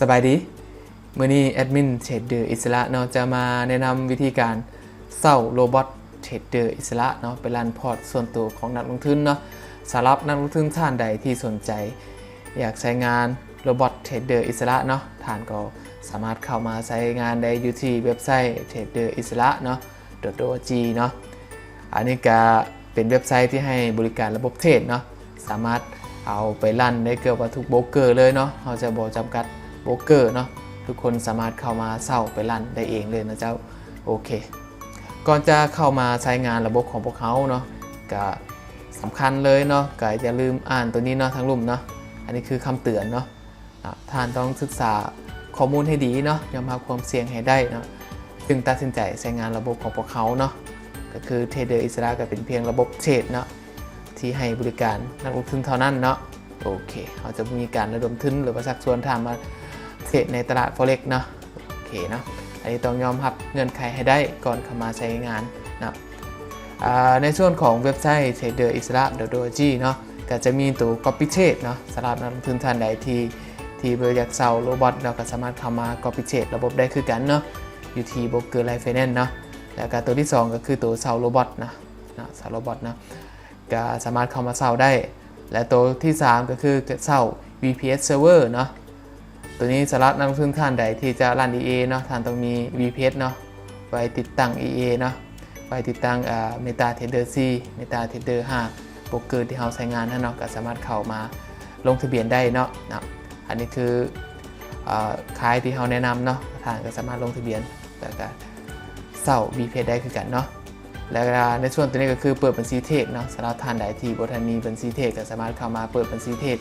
สบายดีมื้อนี้แอดมินเทรดเดอร์อิสระเนาะจะมาแนะนำวิธีการเซาโรบอทเทรดเดอร์อิสระเนาะไปรันพอร์ตส่วนตัวของนักลงทุนเนาะสำหรับนักลงทุนท่านใดที่สนใจอยากใช้งานโรบอทเทรดเดอร์อิสระเนาะท่านก็สามารถเข้ามาใช้งานได้อยู่ที่เว็บไซต์ traderisra เนาะ .org เนาะอันนี้ก็เป็นเว็บไซต์ที่ให้บริการระบบเทรดเนาะสามารถเอาไปรันได้เกือบทุกโบรกเกอร์เลยเนาะเราจะบ่จำกัดโบรกเกอร์เนาะทุกคนสามารถเข้ามาเซาไปรันได้เองเลยนะเจ้าโอเคก่อนจะเข้ามาใช้งานระบบของพวกเขาเนาะก็สำคัญเลยเนาะก็อย่าลืมอ่านตัวนี้เนาะทั้งลุ่มเนาะอันนี้คือคำเตือนเนาะท่านต้องศึกษาข้อมูลให้ดีเนาะยอมรับความเสี่ยงให้ได้เนาะจึงตัดสินใจใช้งานระบบของพวกเขาเนาะก็คือเทรดเดอร์อิสระก็เป็นเพียงระบบเทรดเนาะที่ให้บริการนักลงทุนเท่านั้นเนาะโอเคเราจะมีการระดมทุนหรือว่าชักชวนทำมาเทรดในตลาด Forex เนาะโอเคเนาะอันนี้ต้องยอมรับเงื่อนไขให้ได้ก่อนเข้ามาใช้งานนะในส่วนของเว็บไซต์ traderisra.org เนาะก็จะมีตัว copy trade เนาะสำหรับนักลงทุนท่านใดที่อยากเซาโรบอทเราก็สามารถเข้ามา copy trade ระบบได้คือกันเนาะอยู่ที่ broker life finance เนาะแล้วก็ตัวที่2ก็คือตัวเซาโรบอทนะเซาโรบอทนะก็สามารถเข้ามาเซาได้และตัวที่3ก็คือเซา VPS server เนาะตัวนี้สำหรับนักลงทุนท่านใดที่จะรัน EA เนาะท่านต้องมี VPS เนาะไว้ติดตั้ง EA เนาะไว้ติดตั้งMetaTrader 4 MetaTrader 5 โบรกเกอร์ที่เราใช้งานนั่นเนาะก็สามารถเข้ามาลงทะเบียนได้เนาะอันนี้คือขายที่เราแนะนำเนาะท่านก็สามารถลงทะเบียนแล้วก็เซา VPS ได้คือกันเนาะแล้วในส่วนตัวนี้ก็คือเปิดบัญชีเทรดเนาะสำหรับท่านใดที่บ่ทันมีบัญชีเทรดก็สามารถเข้ามาเปิดบัญชีเทรด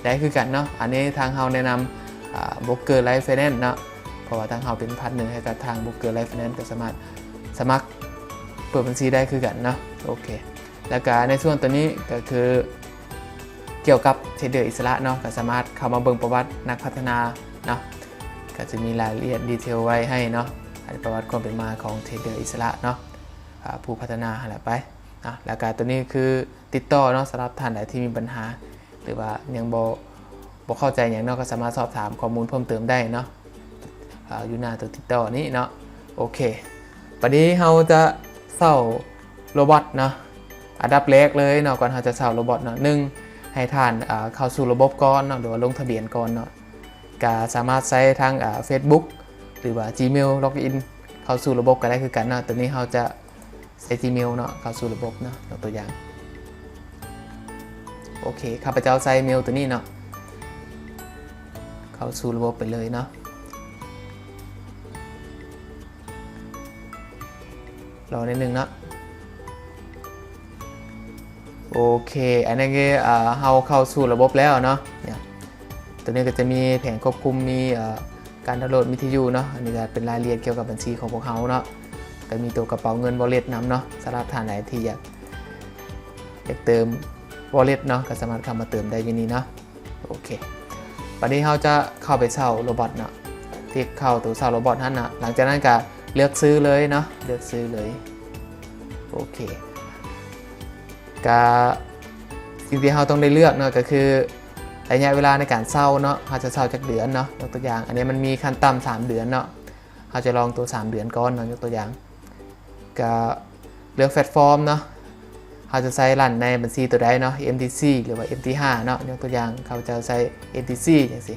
ได้คือกันเนาะอันนี้ทางเราแนะนำโบรกเกอร์ไลฟ์ไฟแนนซ์เนาะเพราะว่าทางเราเป็นพาร์ทเนอร์ให้กับทางโบรกเกอร์ไลฟ์ไฟแนนซ์ก็สามารถสมัครเปิดบัญชีได้คือกันเนาะโอเคแล้วก็ในส่วนตัวนี้ก็คือเกี่ยวกับเทรดเดอร์อิสระเนาะก็สามารถเข้ามาเบิ่งประวัตินักพัฒนาเนาะก็จะมีรายละเอียดดีเทลไว้ให้เนาะประวัติความเป็นมาของเทรดเดอร์อิสระเนาะผู้พัฒนาอะไรไปนะแล้วก็ตัวนี้คือติดต่อเนาะสำหรับท่านใดที่มีปัญหาหรือว่ายังบ่เข้าใจอย่างเนาะก็สามารถสอบถามข้อมูลเพิ่มเติมได้เนาะอยู่หน้าตัวติดต่อนี้เนาะโอเควันนี้เราจะเซาโรบอทเนาะอันดับแรกเลยเนาะก่อนเราจะเซาโรบอทเนาะ1ให้ท่านเข้าสู่ระบบก่อนเนาะหรือว่าลงทะเบียนก่อนเนาะก็สามารถใช้ทางFacebook หรือว่า Gmail ล็อกอินเข้าสู่ระบบก็ได้คือกันเนาะตัวนี้เราจะใช้ Gmail เนาะเข้าสู่ระบบเนาะตัวอย่างโอเคข้าพเจ้าใช้เมลตัวนี้เนาะเข้าสู่ระบบไปเลยเนาะรอนิดนึงเนาะโอเคอันนี้ก็เราเข้าสู่ระบบแล้วเนาะเนี่ยตัวนี้ก็จะมีแผงควบคุมมีการดาวน์โหลดวิทยุเนาะอันนี้จะเป็นรายละเอียดเกี่ยวกับบัญชีของพวกเขาเนาะก็มีตัวกระเป๋าเงิน wallet นำเนาะสำหรับท่านไหนที่อยากเติม wallet เนาะก็สามารถเข้ามาเติมได้ที่นี่เนาะโอเควันนี้เราจะเข้าไปเซาโรบอทเนาะที่เข้าตัวเซาโรบอทนั่นนะหลังจากนั้นก็เลือกซื้อเลยเนาะเลือกซื้อเลยโอเคก็สิ่งที่เราต้องได้เลือกเนาะก็คือระยะเวลาในการเซาเนาะเราจะเซาจากเดือนเนาะยกตัวอย่างอันนี้มันมีขั้นต่ำ3 เดือนเนาะเราจะลองตัว3 เดือนก่อนเนาะยกตัวอย่างก็เลือกแพลตฟอร์มเนาะเขาจะใช้รันในบัญชีตัวใดเนาะ MTC หรือว่า MT5 เนาะยกตัวอย่างเขาจะใช้ MTC อย่างสิ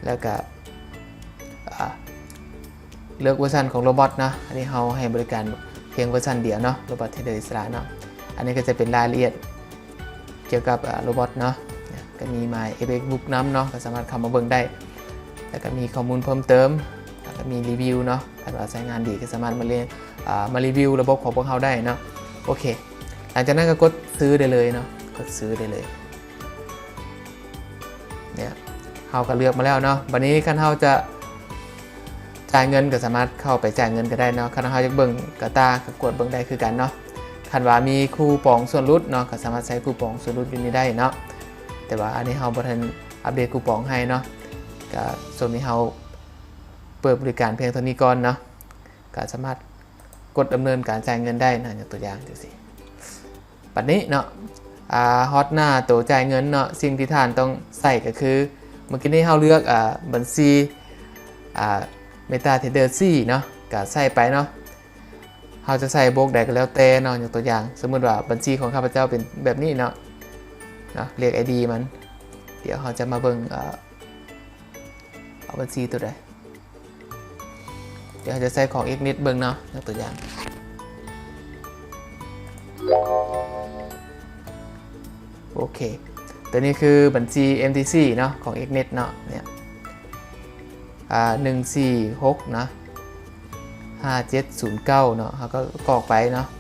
แล้วก็เลือกเวอร์ชันของโรบอทนะอันนี้เขาให้บริการเพียงเวอร์ชันเดียวเนาะโรบอทเทรดเดอร์อิสระเนาะอันนี้ก็จะเป็นรายละเอียดเกี่ยวกับโรบอทเนาะก็มี My FX Book น้ำเนาะก็สามารถเข้ามาเบิ่งได้แล้วก็มีข้อมูลเพิ่มเติมแล้วก็มีรีวิวเนาะถ้าเราใช้งานดีก็สามารถมารีวิวระบบของพวกเขาได้เนาะโอเคหลังจากนั้นก็กดซื้อได้เลยเนาะกดซื้อได้เลยเนี่ยเขาก็เลือกมาแล้วเนาะวันนี้ขั้นเขาจะจ่ายเงินก็สามารถเข้าไปจ่ายเงินก็ได้เนาะขั้นเขาจะเบิ่งกระตาก็กดเบิ่งได้คือกันเนาะคันว่ามีคูปองส่วนลดเนาะก็สามารถใช้คูปองส่วนลดอยู่นี้ได้เนาะแต่ว่าอันนี้เขาบ่ทันอัปเดตคูปองให้เนาะก็ส่วนนี้เขาเปิดบริการเพียงเท่านี้ก่อนเนาะก็สามารถกดดำเนินการจ่ายเงินได้นะอย่างตัวอย่างดูสิปัจจุบันนี้เนาะฮอตหน้าตัวจ่ายเงินเนาะสิ่งที่ท่านต้องใส่ก็คือ เมื่อกี้นี้เราเลือกบัญชีMetaTrader 4เนาะก็ใส่ไปเนาะเราจะใส่โบกใดก็แล้วแต่เนาะอย่างตัวอย่างสมมติว่าบัญชีของข้าพเจ้าเป็นแบบนี้เนาะเรียก ID มันเดี๋ยวเราจะมาเบิ่งเอาบัญชีตัวใดเดี๋ยวเราจะใส่ของ Xnet เบิ่งเนาะอย่างตัวอย่างโอเคตัวนี้คือบัญชี MTC เนาะของ Xnet เนาะเนี่ย146นะ5709เนาะเขาก็กรอกไปเนาะ146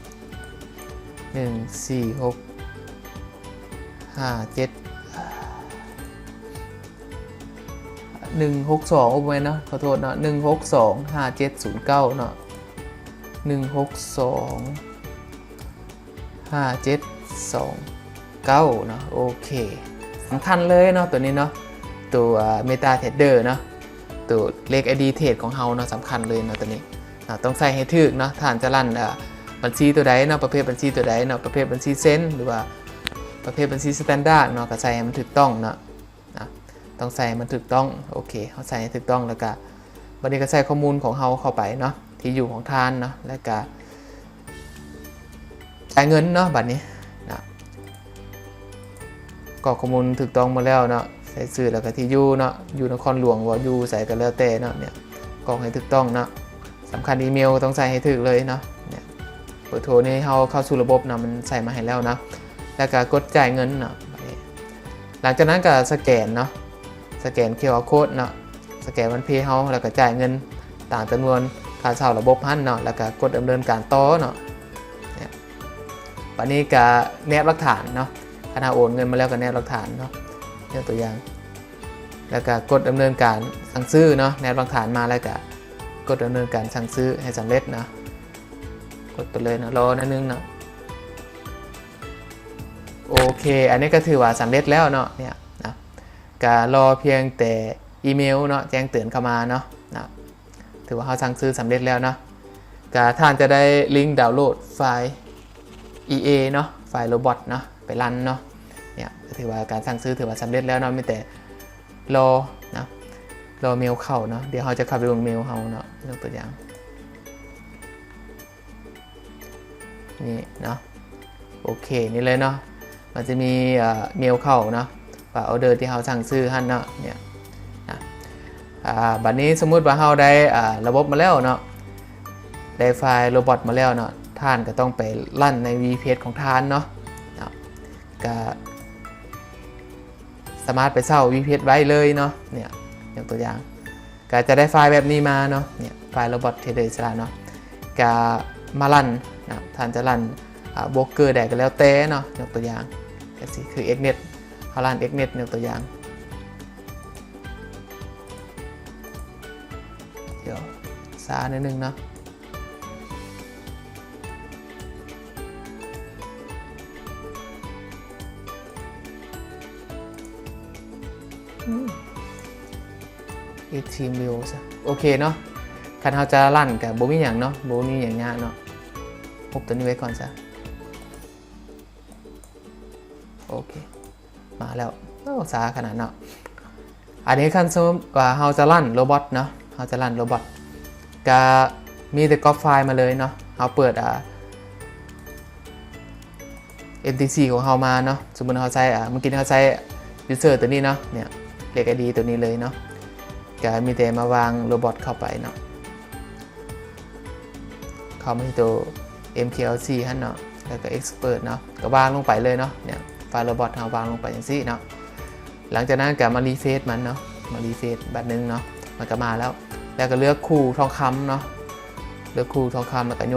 57 162โอ้ยเนาะขอโทษเนาะ162 5709เนาะ162 5729เนาะโอเคสำคัญเลยเนาะตัวนี้เนาะตัว MetaTrader เนาะตัวเลข ID เทรดของเฮาเนาะสำคัญเลยเนาะตัวนี้ต้องใส่ให้ถูกเนาะท่านจะรันบัญชีตัวใดเนาะประเภทบัญชีตัวใดเนาะประเภทบัญชีเซนหรือว่าประเภทบัญชีสแตนดาร์ดเนาะก็ใส่ให้มันถูกต้องเนาะต้องใส่มันถูกต้องโอเคเขาใส่ให้ถูกต้องแล้วก็บัดนี้ก็ใส่ข้อมูลของเฮาเข้าไปเนาะที่อยู่ของท่านเนาะแล้วก็จ่ายเงินเนาะบัดนี้นะกรอกข้อมูลถูกต้องหมดแล้วเนาะใส่ชื่อแล้วก็ที่อยู่เนาะอยู่นครหลวงว่าอยู่ใส่กันแล้วแต่เนาะเนี่ยกรอกให้ถูกต้องเนาะสำคัญอีเมลต้องใส่ให้ถูกเลยเนาะเนี่ยเบอร์โทรนี่เฮาเข้าสู่ระบบเนาะมันใส่มาให้แล้วเนาะแล้วก็กดจ่ายเงินเนาะหลังจากนั้นก็สแกนเนาะสแกน QR Code เนาะสแกนวันเพย์เฮาแล้วก็จ่ายเงินตามจำนวนค่าเช่าระบบหันเนาะแล้วก็กดดำเนินการต่อเนาะเนี่ยวันนี้ก็แนบหลักฐานเนาะขณะโอนเงินมาแล้วก็แนบหลักฐานเนาะยกตัวอย่างแล้วก็กดดำเนินการสั่งซื้อเนาะแนบหลักฐานมาแล้วก็กดดำเนินการสั่งซื้อให้สำเร็จนะกดไปเลยนะรอนิดนึงเนาะโอเคอันนี้ก็ถือว่าสำเร็จแล้วเนาะเนี่ยนะก็รอเพียงแต่อีเมลเนาะแจ้งเตือนเข้ามาเนาะนะถือว่าเขาสั่งซื้อสำเร็จแล้วเนาะก็ท่านจะได้ลิงก์ดาวน์โหลดไฟล์ EA เนาะไฟล์โรบอทเนาะไปรันเนาะเนี่ยถือว่าการสั่งซื้อถือว่าสำเร็จแล้วเนาะไม่แต่รอนะรอเมลเข้าเนาะเดี๋ยวเขาจะเข้าไปลงเมลเขาเนาะยกตัวอย่างนี่เนาะโอเคนี่เลยเนาะมันจะมีเมลเข้าเนาะว่าออเดอร์ที่เขาสั่งซื้อหั่นเนาะเนี่ยบัดนี้สมมุติว่าเราได้ระบบมาแล้วเนาะได้ไฟล์โรบอทมาแล้วเนาะท่านก็ต้องไปลั่นใน VPS ของท่านเนาะก็สามารถไปเช่า VPS ไว้เลยเนาะเนี่ยอย่างตัวอย่างก็จะได้ไฟล์แบบนี้มาเนาะเนี่ยไฟล์ Robot.Trader อิสระเนาะก็มาลั่นนะท่านจะลั่นโบรกเกอร์ใดก็แล้วแต่เนาะยกตัวอย่างก็สิคือ Xnet เขาลั่น Xnet ยกตัวอย่างเดี๋ยวซาหนึ่งเนาะทีมวิวซะโอเคเนาะคันเขาจะลั่นกับโบมีอย่างเนาะโบมีอย่างเงี้ยเนาะพบตัวนี้ไว้ก่อนซะโอเคมาแล้วซาขนาดเนาะอันนี้คันสมมติว่าเขาจะลั่นโรบอทเนาะเขาจะลั่นโรบอทก็มีแต่ก๊อปไฟล์มาเลยเนาะเขาเปิดMTC ของเขามาเนาะสมมติเขาใช้เมื่อกี้เขาใช้ user ตัวนี้เนาะเนี่ยเลข ID ตัวนี้เลยเนาะก็มีแต่มาวางโรบอทเข้าไปเนาะเข้ามาที่ตัว MKLC ฮั่นเนาะแล้วก็ Expert เนาะก็วางลงไปเลยเนาะเนี่ยไฟล์โรบอทเราวางลงไปอย่างนี้เนาะหลังจากนั้นก็มารีเฟซมันเนาะมารีเฟซบัตรนึงเนาะมันก็มาแล้วก็เลือกคู่ทองคำเนาะเลือกคู่ทองคำแล้วก็โ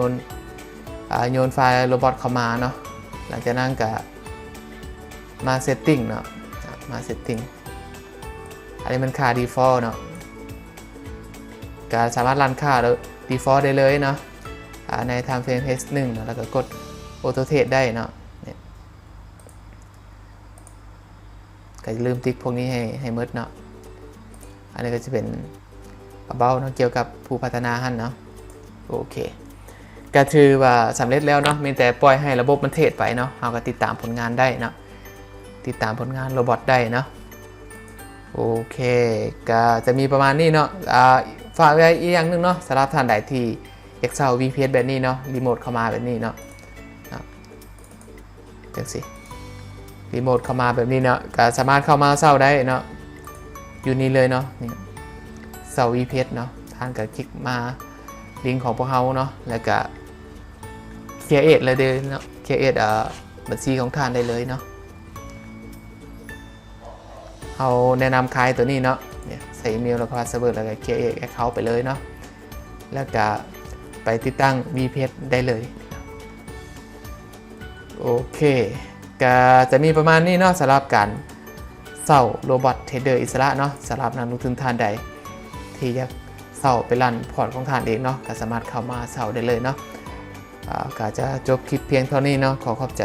ยนไฟล์โรบอทเข้ามาเนาะหลังจากนั้นก็มาเซตติ้งเนาะมาเซตติ้งอันนี้มันค่า default เนาะก็สามารถรันค่าแล้ว default ได้เลยเนาะใน time frame h1 เนาะแล้วก็กด auto trade ได้เนาะเนี่ยก็อย่าลืมติ๊กพวกนี้ให้หมดเนาะอันนี้ก็จะเป็นเบาๆเนาะเกี่ยวกับผู้พัฒนาหั่นเนาะโอเคก็ถือว่าสำเร็จแล้วเนาะมีแต่ปล่อยให้ระบบมันเทรดไปเนาะเราก็ติดตามผลงานได้เนาะติดตามผลงานโรบอทได้เนาะ โอเคก็จะมีประมาณนี้เนาะฝากไว้อีกอย่างหนึงเนาะสำหรับท่านใดที่อยากเซา VPS แบบนี้เนาะรีโมทเข้ามาแบบนี้เนาะจังสิรีโมทเข้ามาแบบนี้เนาะก็สามารถเข้ามาเซาได้เนาะอยู่นี่เลยเนาะนี่เซา VPS เนาะท่านก็คลิกมาลิงก์ของพวกเขาเนาะแล้วก็เคลียร์เอทเลยเด้อเนาะเคลียร์เอทบัญชีของท่านได้เลยเนาะเขาแนะนำขายตัวนี้เนาะเนี่ยใส่อีเมลแล้วก็พาสเวิร์ดแล้วก็เคลียร์เอทเขาไปเลยเนาะแล้วก็ไปติดตั้ง VPS ได้เลยโอเคก็จะมีประมาณนี้เนาะสำหรับการเซาโรบอทเทรดเดอร์อิสระเนาะสำหรับนักลงทุนท่านใดที่อยากเซาไปรันพอร์ตของท่านเองเนาะก็สามารถเข้ามาเซาได้เลยเนาะก็จะจบคลิปเพียงเท่านี้เนาะขอขอบใจ